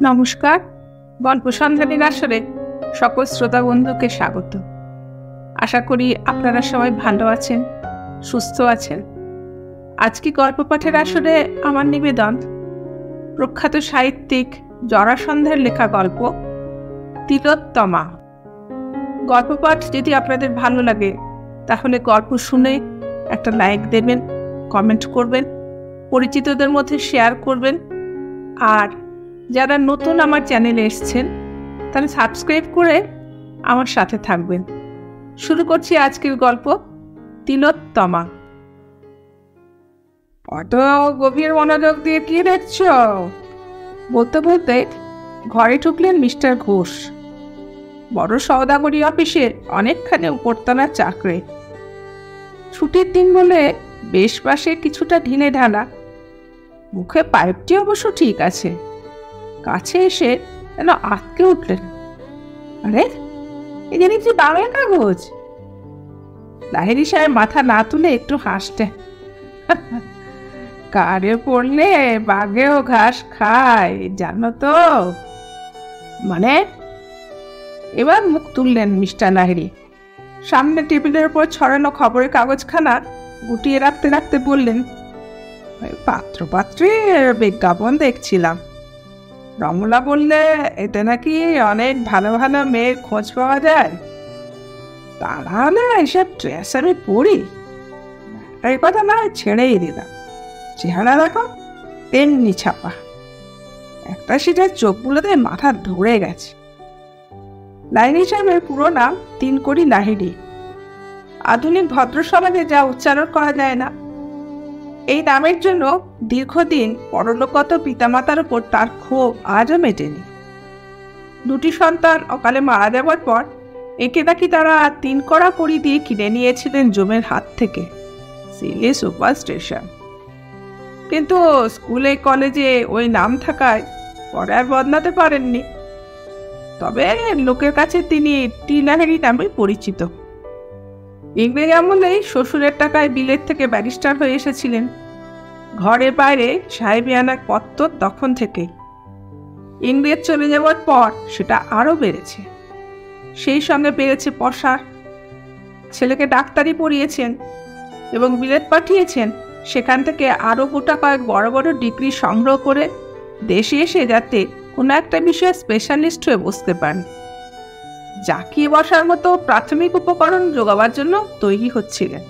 নমস্কার। গল্প সন্ধানীর আসরে সকল শ্রোতা বন্ধুকে স্বাগত। আশা করি আপনারা সবাই ভালো আছেন, সুস্থ আছেন। আজকে গল্প পাঠের আসরে আমার নিবেদন প্রখ্যাত সাহিত্যিক জরাসন্ধের লেখা গল্প তিলোত্তমা। গল্প পাঠ যদি আপনাদের ভালো লাগে তাহলে গল্প শুনে একটা লাইক দেবেন, কমেন্ট করবেন, পরিচিতদের মধ্যে শেয়ার করবেন। আর যারা নতুন আমার চ্যানেলে এসেছেন তারা সাবস্ক্রাইব করে আমার সাথে থাকবেন। শুরু করছি আজকের গল্প তিলোত্তমা। অত গভীর মনোযোগ দিয়ে কি দেখছ? বলতে বলতে ঘরে ঢুকলেন মিস্টার ঘোষ। বড় সওদাগরি অফিসে অনেকখানি উপরতলার চাকরি। ছুটির দিন বলে বেশ পাশে কিছুটা ঢিলে ঢালা। মুখে পাইপটি অবশ্য ঠিক আছে। কাছে এসে যেন আটকে উঠলেন। আরে এই যে দেখছি বাংলা কাগজ। লাহিড়ী সাহেব মাথা না তুলে একটু হাসতেন। কারে পড়লে বাঘেও ঘাস খায় জানো তো? মানে? এবার মুখ তুললেন মিস্টার লাহিড়ী। সামনে টেবিলের উপর ছড়ানো খবরের কাগজখানা গুটিয়ে রাখতে রাখতে বললেন, পাত্রপাত্রীর বিজ্ঞাপন দেখছিলাম। রমলা বললে এতে নাকি অনেক ভালো ভালো মেয়ের খোঁজ পাওয়া যায়। তারা না এসব ড্রেস আমি পড়ি, এই কথা না ছেড়েই দিলাম। চেহারা দেখো তেমনি ছাপা। একটা সিটের চোখগুলোতে মাথা ধরে গেছে। লাহিড়ী সাহেবের পুরো নাম তিনকড়ি লাহিড়ী। আধুনিক ভদ্র সমাজে যা উচ্চারণ করা যায় না। এই নামের জন্য দীর্ঘদিন পরলোকগত পিতামাতার উপর তার ক্ষোভ আজও মেটেনি। দুটি সন্তান অকালে মারা যাবার পর একে নাকি তারা 3 কড়া কড়ি দিয়ে কিনে নিয়েছিলেন জমের হাত থেকে। Silly super station. কিন্তু স্কুলে কলেজে ওই নাম থাকায় পরে আর বদলাতে পারেননি। তবে লোকের কাছে তিনি টি লাহিড়ী নামে পরিচিত। ইংরেজ আমলেই শ্বশুরের টাকায় বিলেত থেকে ব্যারিস্টার হয়ে এসেছিলেন। ঘরের বাইরে সাহেবিয়ানার পত্র তখন থেকে। ইংরেজ চলে যাওয়ার পর সেটা আরও বেড়েছে। সেই সঙ্গে বেড়েছে পসার। ছেলেকে ডাক্তারি পড়িয়েছেন এবং বিলেত পাঠিয়েছেন। সেখান থেকে আরও গোটা কয়েক বড় বড় ডিগ্রি সংগ্রহ করে দেশে এসে যাতে কোনো একটা বিষয়ে স্পেশালিস্ট হয়ে বসতে পারেন। জাকিয়ে বসার মতো প্রাথমিক উপকরণ জোগাবার জন্য তৈরি হচ্ছিলেন।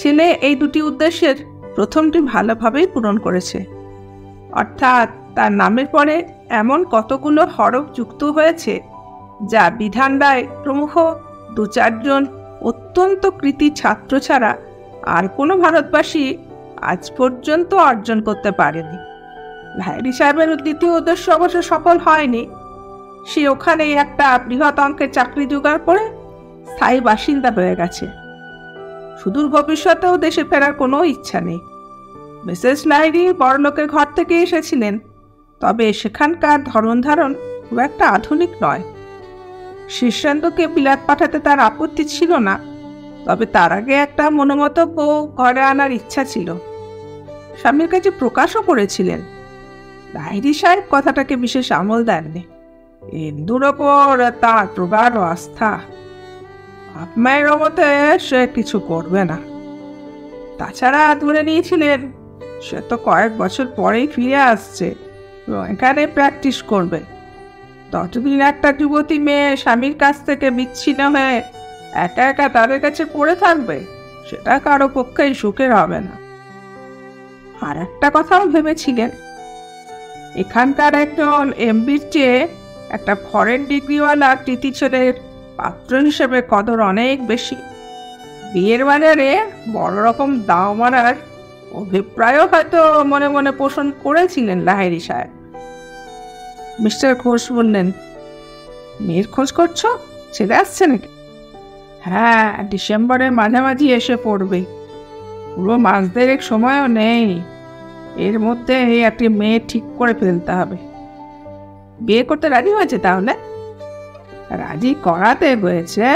ছেলে এই দুটি উদ্দেশ্যের প্রথমটি ভালোভাবেই পূরণ করেছে। অর্থাৎ তার নামের পরে এমন কতগুলো হরফ যুক্ত হয়েছে যা বিধান রায় প্রমুখ 2-4 জন অত্যন্ত কৃতী ছাত্র ছাড়া আর কোনো ভারতবাসী আজ পর্যন্ত অর্জন করতে পারেনি। লাহিড়ী সাহেবের দ্বিতীয় উদ্দেশ্য অবশ্য সফল হয়নি। সে ওখানে একটা বৃহৎ অঙ্কের চাকরি জোগাড় করে স্থায়ী বাসিন্দা হয়ে গেছে। সুদূর ভবিষ্যতেও দেশে ফেরার কোনো ইচ্ছা নেই। মিসেস লাহিড়ী বড়লোকের ঘর থেকে এসেছিলেন, তবে সেখানকার ধরন ধারণ খুব একটা আধুনিক নয়। শীর্ষেন্দুকে বিলাত পাঠাতে তার আপত্তি ছিল না, তবে তার আগে একটা মনোমত বউ ঘরে আনার ইচ্ছা ছিল। স্বামীর কাছে প্রকাশও করেছিলেন। লাহিড়ী সাহেব কথাটাকে বিশেষ আমল দেননি। ইন্দুর ওপর তার প্রগাঢ় আস্থা। আপনার মতে সে কিছু করবে না। তাছাড়া ধরে নিয়েছিলেন সে তো কয়েক বছর পরেই ফিরে আসছে, এখানে প্র্যাকটিস করবে। ততদিন একটা যুবতী মেয়ে স্বামীর কাছ থেকে বিচ্ছিন্ন হয়ে একা একা তাদের কাছে পড়ে থাকবে, সেটা কারো পক্ষেই সুখের হবে না। আর একটা কথাও ভেবেছিলেন, এখানকার একজন এমবির চেয়ে একটা ফরেন ডিগ্রিওয়ালা কৃতি ছেলের পাত্র হিসেবে কদর অনেক বেশি। বিয়ের বাজারে বড় রকম দাও মারার অভিপ্রায়ও হয়তো মনে মনে পোষণ করেছিলেন লাহিড়ী সাহেব। মিস্টার ঘোষ বললেন, মেয়ের খোঁজ করছো? ছেলে আসছে নাকি? হ্যাঁ, ডিসেম্বরের মাঝামাঝি এসে পড়বে। পুরো মাস দেড়েক সময়ও নেই। এর মধ্যে একটি মেয়ে ঠিক করে ফেলতে হবে। বিয়ে করতে রাজি হয়েছে? তাহলে রাজি করাতে হয়েছে।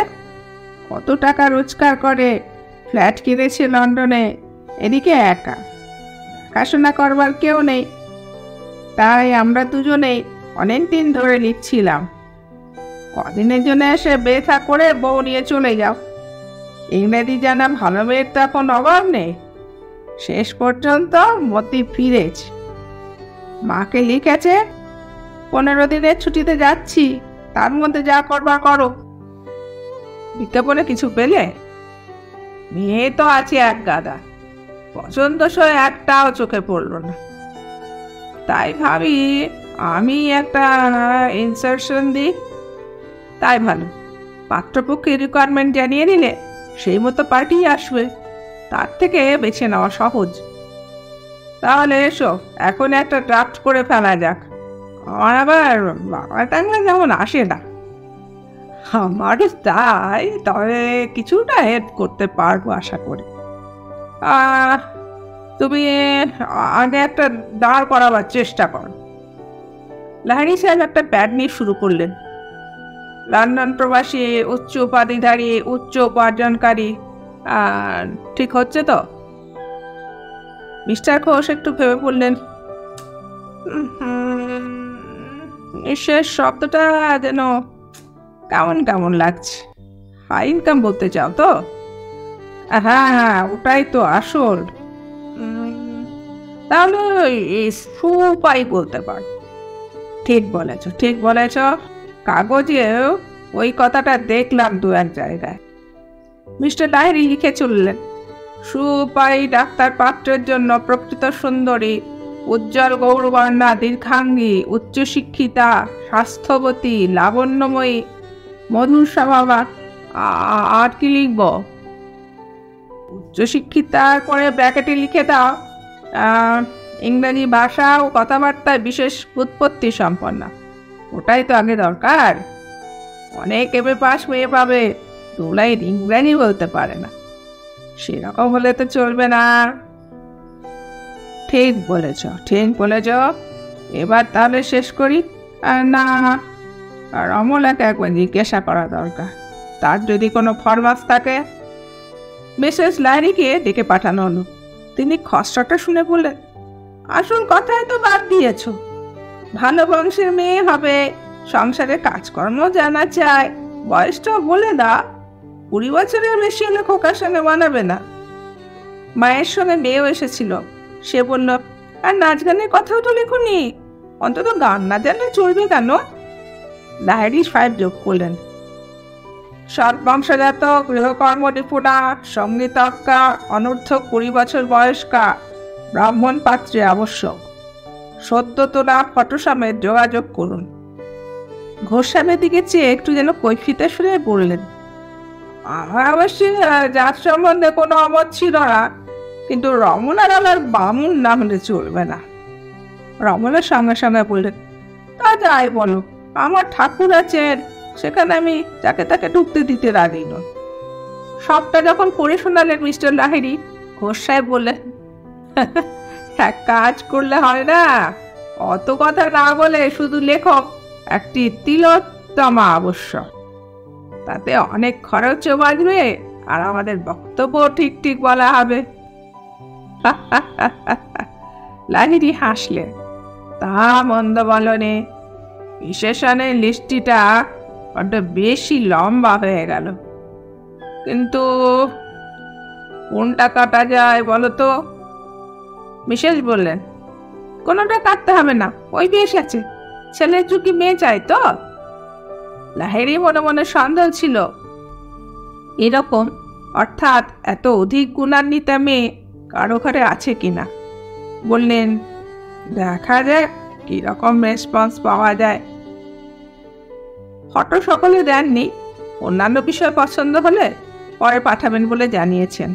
কত টাকা রোজগার করে, ফ্ল্যাট কিনেছে লন্ডনে, এদিকে একা, দেখাশোনা করবার কেউ নেই। তাই আমরা দুজনেই অনেক দিন ধরে লিখছিলাম, কদিনের জন্য এসে বেথা করে বউ নিয়ে চলে যাও। ইংরেজি জানা ভালো মেয়ের তো এখন অভাব নেই। শেষ পর্যন্ত মতি ফিরেছে। মাকে লিখেছে 15 দিনের ছুটিতে যাচ্ছি, তার মধ্যে যা করবা করো। বিজ্ঞাপনে কিছু পেলে? মেয়ে তো আছে এক গাদা, পছন্দসই একটাও চোখে পড়লো না। তাই ভাবি আমি একটা ইনসারশন দিই। তাই ভালো, পাত্রপক্ষে রিকোয়ারমেন্ট জানিয়ে দিলে সেই মতো পার্টি আসবে, তার থেকে বেছে নেওয়া সহজ। তাহলে এসো, এখন একটা ড্রাফট করে ফেলা যাক। আমার আবার বাংলা টাংলা যেমন আসে না। আমারও তাই, তবে কিছুটা হেল্প করতে পারবো আশা করি। তুমি আগে একটা দাঁড় করাবার চেষ্টা করো। লাহিড়ী সাহেব একটা প্যাড নিয়ে শুরু করলেন। লন্ডন প্রবাসী, উচ্চ উপাধিধারী, উচ্চ উপার্জনকারী। ঠিক হচ্ছে তো? মিস্টার ঘোষ একটু ভেবে বললেন, শেষ শব্দটা যেন কেমন কেমন লাগছে। হাই ইনকাম বলতে চাও তো? হ্যাঁ, ওটাই তো আসল। তাহলে সুপাই বলতে পারো। ঠিক বলেছ, ঠিক বলেছ। কাগজেও ওই কথাটা দেখলাম দু এক জায়গায়। মিস্টার লাহিড়ী লিখে চললেন, সুপাই ডাক্তার পাত্রের জন্য প্রকৃত সুন্দরী, উজ্জ্বল গৌরবর্ণা, দীর্ঘাঙ্গী, উচ্চশিক্ষিতা, স্বাস্থ্যবতী, লাবণ্যময়ী, মধুর স্বভাবা। আর কি লিখব? উচ্চশিক্ষিতার পরে ব্র্যাকেটে লিখে দাও ইংরেজি ভাষা ও কথাবার্তায় বিশেষ উৎপত্তি সম্পন্ন। ওটাই তো আগে দরকার। অনেক এমএ পাস মেয়ে পাবে, দোলাই ইংরেজি বলতে পারে না। সেরকম হলে তো চলবে না। ঠিক বলেছ, ঠিক বলেছ। এবার তাহলে শেষ করি। না, রমলাকে একবার জিজ্ঞাসা করা দরকার, তার যদি কোনো ফরমাস থাকে। মিসেস লাহিড়ীকে ডেকে পাঠানো হলো। তিনি খসড়াটা শুনে বললেন, আসল কথাই তো বাদ দিয়েছ। ভালো বংশের মেয়ে হবে, সংসারে কাজকর্ম জানা চায়, বয়সটাও বলে দা। 20 বছরের বেশি হলে খোকার সঙ্গে বানাবে না। মায়ের সঙ্গে মেয়েও এসেছিল, সে বলল, আর নাচ গানের কথাও তো লেখুনি, অন্তত গান না জানলে চলবে কেন? লাহিড়ী সাহেব যোগ করলেন, সৎ বংশজাত, গৃহকর্ম নিপুণা, সঙ্গীতজ্ঞা, অনূর্ধ্ব 20 বছর বয়স্কা ব্রাহ্মণ পাত্রে আবশ্যক। সদ্য তোলা ফটো সমেত যোগাযোগ করুন। ঘোষ সাহেবের দিকে চেয়ে একটু যেন কৈফিতে শুনে বললেন, আমার অবশ্যই জাত সম্বন্ধে কোনো অমত ছিল না, কিন্তু রমলার আবার বামুন না হলে চলবে না। রমলার সঙ্গে সঙ্গে বললেন, তা যাই বলো, আমার ঠাকুর আছেন, সেখানে আমি যাকে তাকে ঢুকতে দিতে রাজি নই। সবটা যখন পড়ে শোনালেন মিস্টার লাহিড়ী, ঘোষ সাহেব বললেন, এক কাজ করলে হয় না, অত কথা না বলে শুধু লেখক একটি তিলোত্তমা আবশ্যক। তাতে অনেক খরচও বাঁচবে, আর আমাদের বক্তব্য ঠিক ঠিক বলা হবে। লাহিড়ী হাসলেন, তা মন্দ বলনে। বিশেষণের লিস্টিটা বড্ড বেশি লম্বা হয়ে গেল, কিন্তু কোনটা কাটা যায় বলো তো? মিসেস বললেন, কোনোটা কাটতে হবে না, ওই বেশ আছে। ছেলের চুকি মেয়ে চাই তো? লাহিড়ী মনে মনে সন্দেহ ছিল, এরকম অর্থাৎ এত অধিক গুণান্বিতা মেয়ে কারো ঘরে আছে কিনা। বললেন, দেখা যাক কিরকম রেসপন্স পাওয়া যায়। ফটো সকলে দেননি, অন্যান্য বিষয় পছন্দ হলে পরে পাঠাবেন বলে জানিয়েছেন।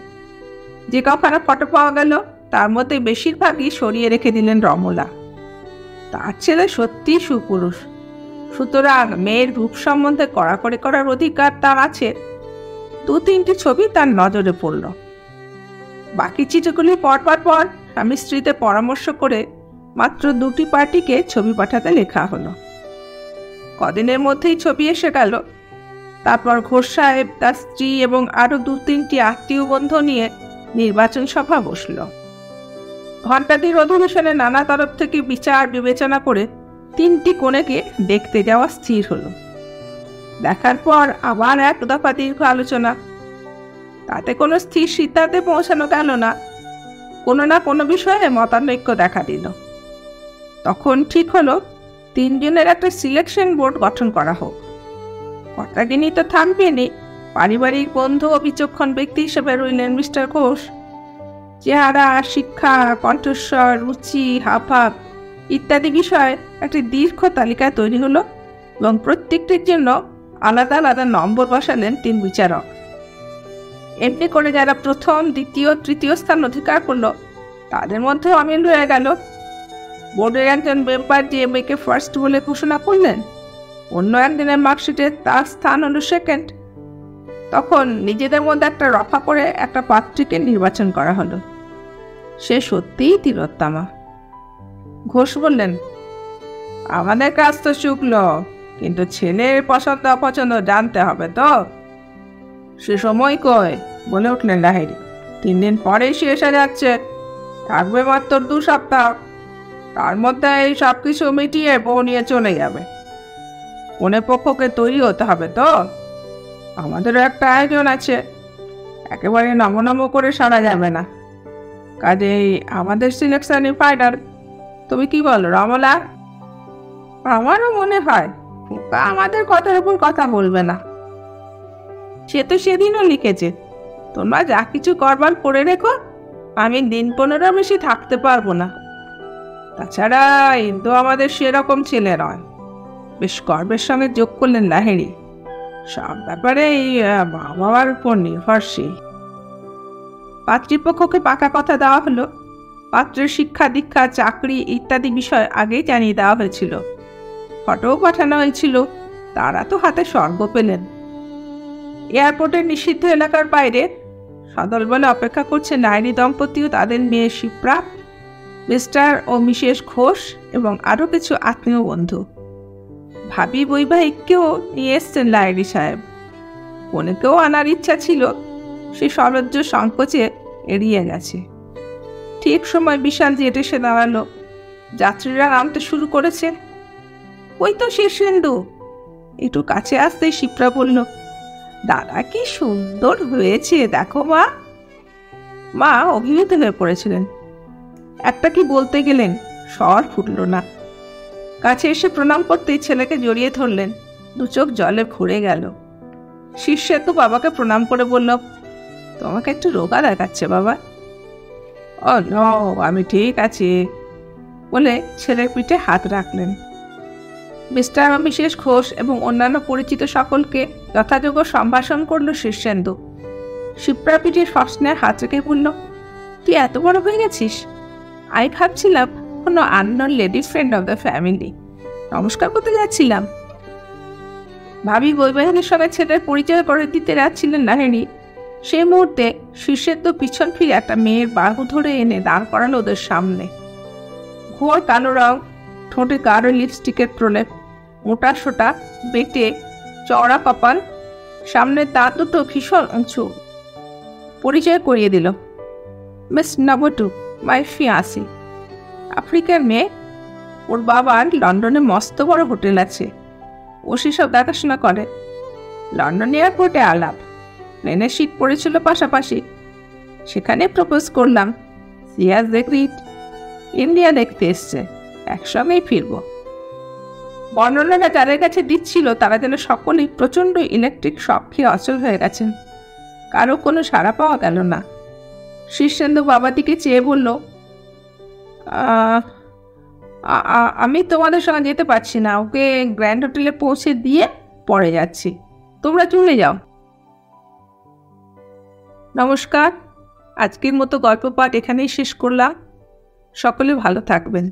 যে কখানা ফটো পাওয়া গেল তার মধ্যে বেশিরভাগই সরিয়ে রেখে দিলেন রমলা। তার ছেলে সত্যি সুপুরুষ, সুতরাং মেয়ের রূপ সম্বন্ধে কড়াকড়ি করার অধিকার তার আছে। 2-3টি ছবি তার নজরে পড়ল। বাকি চিঠিগুলি পড়বার পর স্বামী স্ত্রীতে পরামর্শ করে মাত্র 2টি পার্টিকে ছবি পাঠাতে লেখা হলো। কদিনের মধ্যেই ছবি এসে গেল। তারপর ঘোষ সাহেব, তার স্ত্রী এবং আরো 2-3টি আত্মীয় বন্ধু নিয়ে নির্বাচন সভা বসল। ঘণ্টাটির অধিবেশনে নানা তরফ থেকে বিচার বিবেচনা করে 3টি কনেকে দেখতে যাওয়া স্থির হলো। দেখার পর আবার এক দফা দীর্ঘ আলোচনা। তাতে কোনো স্থির সিদ্ধান্তে পৌঁছানো গেল না, কোনো না কোনো বিষয়ে মতানৈক্য দেখা দিল। তখন ঠিক হলো 3 জনের একটা সিলেকশন বোর্ড গঠন করা হোক। কর্তাগিনী তো থাকবেনই, পারিবারিক বন্ধু ও বিচক্ষণ ব্যক্তি হিসেবে রইলেন মিস্টার ঘোষ। চেহারা, শিক্ষা, কণ্ঠস্বর, রুচি, হাবভাব ইত্যাদি বিষয়ে একটি দীর্ঘ তালিকা তৈরি হলো এবং প্রত্যেকটির জন্য আলাদা আলাদা নম্বর বসালেন 3 বিচারক। এমনি করে যারা প্রথম, দ্বিতীয়, তৃতীয় স্থান অধিকার করলো তাদের মধ্যে অমিল হয়ে গেল। বোর্ডের একজন মেম্বার যে মেয়েকে ফার্স্ট বলে ঘোষণা করলেন, অন্য একজনের মার্কশিটে তার স্থান হলো সেকেন্ড। তখন নিজেদের মধ্যে একটা রফা করে একটা পাত্রীকে নির্বাচন করা হলো। সে সত্যিই তিলোত্তমা। ঘোষ বললেন, আমাদের কাজ তো শুকলো, কিন্তু ছেলের পছন্দ অপছন্দ জানতে হবে তো। সে সময় কই, বলে উঠলেন লাহিড়ী। 3 দিন পরেই সে এসে যাচ্ছে, থাকবে মাত্র 2 সপ্তাহ। তার মধ্যে এই সব কিছু মিটিয়ে বউ নিয়ে চলে যাবে। কনে পক্ষকে তৈরি হতে হবে তো। আমাদেরও একটা আয়োজন আছে, একেবারে নমনম করে সারা যাবে না। কাজেই আমাদের সিলেকশনই ফাইনাল। তুমি কি বলো রমলা? আমারও মনে হয় আমাদের কথার উপর কথা বলবে না। সে তো সেদিনও লিখেছে, তোমরা যা কিছু করবার করে রেখো, আমি দিন 15 বেশি থাকতে পারবো না। তাছাড়া ইন্দু আমাদের সেরকম ছেলে নয়। বেশ গর্বের সঙ্গে যোগ করলেন লাহিড়ী। সব ব্যাপারে মা বাবার উপর নির্ভরশীল। পাত্রীপক্ষকে পাকা কথা দেওয়া হলো। পাত্রের শিক্ষা দীক্ষা, চাকরি ইত্যাদি বিষয় আগেই জানিয়ে দেওয়া হয়েছিল। ফটোও পাঠানো হয়েছিল। তারা তো হাতে স্বর্গ পেলেন। এয়ারপোর্টের নিষিদ্ধ এলাকার বাইরে সদল বলে অপেক্ষা করছে লাহিড়ী দম্পতি ও তাদের মেয়ে শিপ্রা, মিস্টার ও মিসেস ঘোষ এবং আরও কিছু আত্মীয় বন্ধু। ভাবি বৈবাহিককেও নিয়ে এসছেন লাহিড়ী সাহেব। কনেকেও আনার ইচ্ছা ছিল, সে সলজ্জ সংকোচে এড়িয়ে গেছে। ঠিক সময় বিশাল জেট এসে দাঁড়ালো। যাত্রীরা নামতে শুরু করেছে। ওই তো শীর্ষেন্দু। একটু কাছে আসতেই শিপ্রা বলল, দাদা কি সুন্দর হয়েছে দেখো মা। মা অভিভূত হয়ে পড়েছিলেন। একটা কি বলতে গেলেন, স্বর ফুটল না। কাছে এসে প্রণাম করতেই ছেলেকে জড়িয়ে ধরলেন। 2 চোখ জলে ভরে গেল। শীর্ষেন্দু বাবাকে প্রণাম করে বলল, তোমাকে একটু রোগা দেখাচ্ছে বাবা। ও নো, আমি ঠিক আছি, বলে ছেলের পিঠে হাত রাখলেন। মিস্টার ও মিসেস ঘোষ এবং অন্যান্য পরিচিত সকলকে যথাযোগ্য সম্ভাষণ করল শীর্ষেন্দু। শিপ্রা পিঠে সস্নেহ হাত রেখে বলল, তুই এত বড় হয়ে গেছিস। আমি ভাবছিলাম কোনো unknown lady friend of the family. নমস্কার করতে যাচ্ছিলাম। ভাবি বৈবাহিকের সঙ্গে ছেলের পরিচয় করে দিতে যাচ্ছিলেন লাহিড়ী। সেই মুহূর্তে শীর্ষেন্দু পিছন ফিরে একটা মেয়ের বাহু ধরে এনে দাঁড় করালো ওদের সামনে। ঘোর কালো রং, ঠোঁটে গাঢ় লিপস্টিকের প্রলেপ, মোটা সোটা, বেটে চওড়া কপাল, সামনের দাঁত দুটো ভীষণ উঁচু। পরিচয় করিয়ে দিল, মিস নবটু, মাই ফিয়ান্সি। আফ্রিকার মেয়ে। ওর বাবার লন্ডনে মস্ত বড় হোটেল আছে, ও সেসব দেখাশোনা করে। লন্ডন এয়ারপোর্টে আলাপ, প্লেনের সিট পড়েছিল পাশাপাশি। সেখানে প্রপোজ করলাম। সিয়াজ দেখরিট ইন্ডিয়া দেখতে এসছে, একসঙ্গেই ফিরব। বর্ণনাটা যাদের কাছে দিচ্ছিল তারা যেন সকলেই প্রচণ্ড ইলেকট্রিক শক খেয়ে অচল হয়ে গেছেন। কারো কোনো সাড়া পাওয়া গেল না। শীর্ষেন্দু বাবার দিকে চেয়ে বলল, আমি তোমাদের সঙ্গে যেতে পারছি না, ওকে গ্র্যান্ড হোটেলে পৌঁছে দিয়ে পরে যাচ্ছি, তোমরা চলে যাও। নমস্কার, আজকের মতো গল্প পাঠ এখানেই শেষ করলাম। সকলে ভালো থাকবেন।